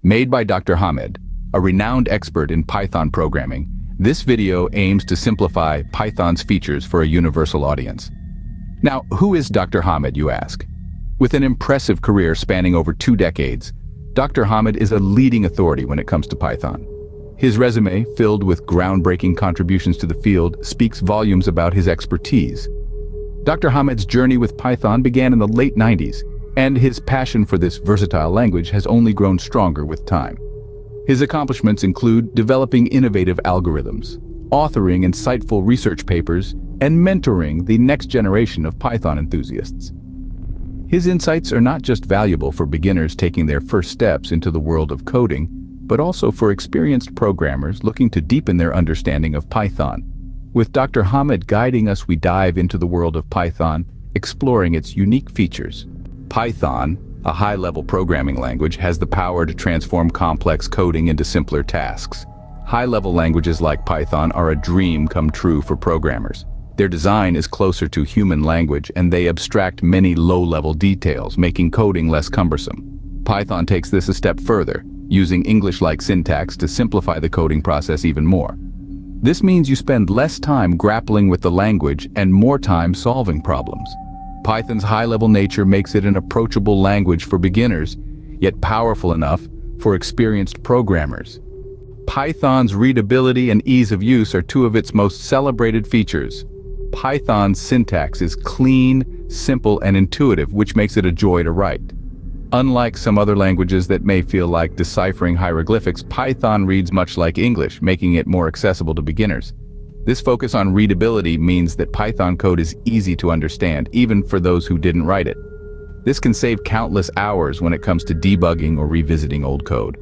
Made by Dr. Hamid, a renowned expert in Python programming, this video aims to simplify Python's features for a universal audience. Now, who is Dr. Hamid, you ask? With an impressive career spanning over 2 decades, Dr. Hamid is a leading authority when it comes to Python. His resume, filled with groundbreaking contributions to the field, speaks volumes about his expertise. Dr. Hamid's journey with Python began in the late 90s, and his passion for this versatile language has only grown stronger with time. His accomplishments include developing innovative algorithms, authoring insightful research papers, and mentoring the next generation of Python enthusiasts. His insights are not just valuable for beginners taking their first steps into the world of coding, but also for experienced programmers looking to deepen their understanding of Python. With Dr. Hamid guiding us, we dive into the world of Python, exploring its unique features. Python, a high-level programming language, has the power to transform complex coding into simpler tasks. High-level languages like Python are a dream come true for programmers. Their design is closer to human language, and they abstract many low-level details, making coding less cumbersome. Python takes this a step further, using English-like syntax to simplify the coding process even more. This means you spend less time grappling with the language and more time solving problems. Python's high-level nature makes it an approachable language for beginners, yet powerful enough for experienced programmers. Python's readability and ease of use are 2 of its most celebrated features. Python's syntax is clean, simple, and intuitive, which makes it a joy to write. Unlike some other languages that may feel like deciphering hieroglyphics, Python reads much like English, making it more accessible to beginners. This focus on readability means that Python code is easy to understand, even for those who didn't write it. This can save countless hours when it comes to debugging or revisiting old code.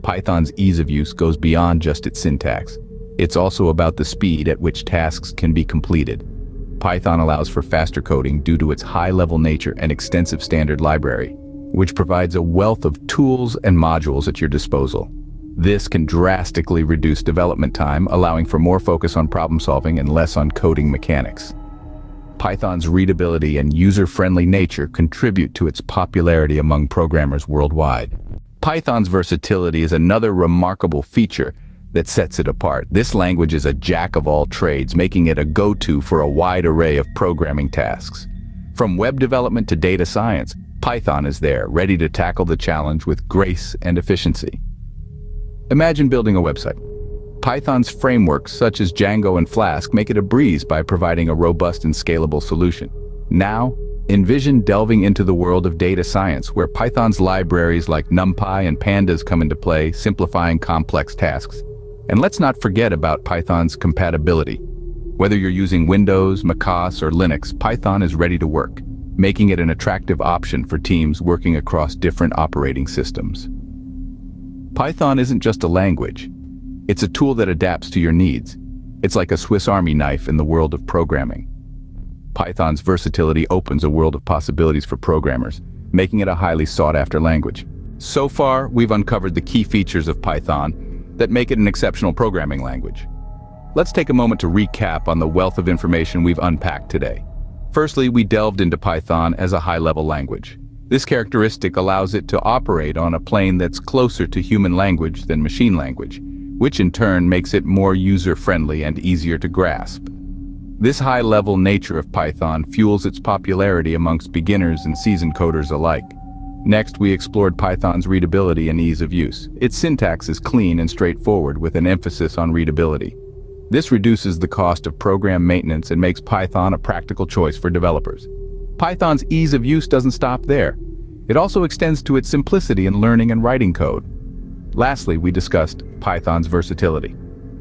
Python's ease of use goes beyond just its syntax. It's also about the speed at which tasks can be completed. Python allows for faster coding due to its high-level nature and extensive standard library, which provides a wealth of tools and modules at your disposal. This can drastically reduce development time, allowing for more focus on problem solving and less on coding mechanics. Python's readability and user-friendly nature contribute to its popularity among programmers worldwide. Python's versatility is another remarkable feature that sets it apart. This language is a jack of all trades, making it a go-to for a wide array of programming tasks. From web development to data science, Python is there, ready to tackle the challenge with grace and efficiency. Imagine building a website. Python's frameworks such as Django and Flask make it a breeze by providing a robust and scalable solution. Now, envision delving into the world of data science, where Python's libraries like NumPy and Pandas come into play, simplifying complex tasks. And let's not forget about Python's compatibility. Whether you're using Windows, macOS, or Linux, Python is ready to work, making it an attractive option for teams working across different operating systems. Python isn't just a language. It's a tool that adapts to your needs. It's like a Swiss Army knife in the world of programming. Python's versatility opens a world of possibilities for programmers, making it a highly sought-after language. So far, we've uncovered the key features of Python that make it an exceptional programming language. Let's take a moment to recap on the wealth of information we've unpacked today. Firstly, we delved into Python as a high-level language. This characteristic allows it to operate on a plane that's closer to human language than machine language, which in turn makes it more user-friendly and easier to grasp. This high-level nature of Python fuels its popularity amongst beginners and seasoned coders alike. Next, we explored Python's readability and ease of use. Its syntax is clean and straightforward, with an emphasis on readability. This reduces the cost of program maintenance and makes Python a practical choice for developers. Python's ease of use doesn't stop there. It also extends to its simplicity in learning and writing code. Lastly, we discussed Python's versatility.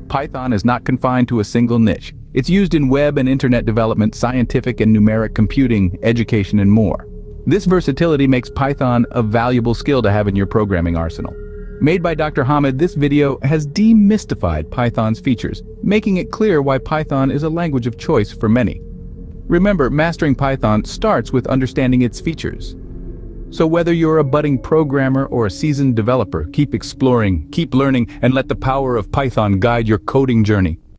Python is not confined to a single niche. It's used in web and internet development, scientific and numeric computing, education, and more. This versatility makes Python a valuable skill to have in your programming arsenal. Made by Dr. Hamid, this video has demystified Python's features, making it clear why Python is a language of choice for many. Remember, mastering Python starts with understanding its features. So whether you're a budding programmer or a seasoned developer, keep exploring, keep learning, and let the power of Python guide your coding journey.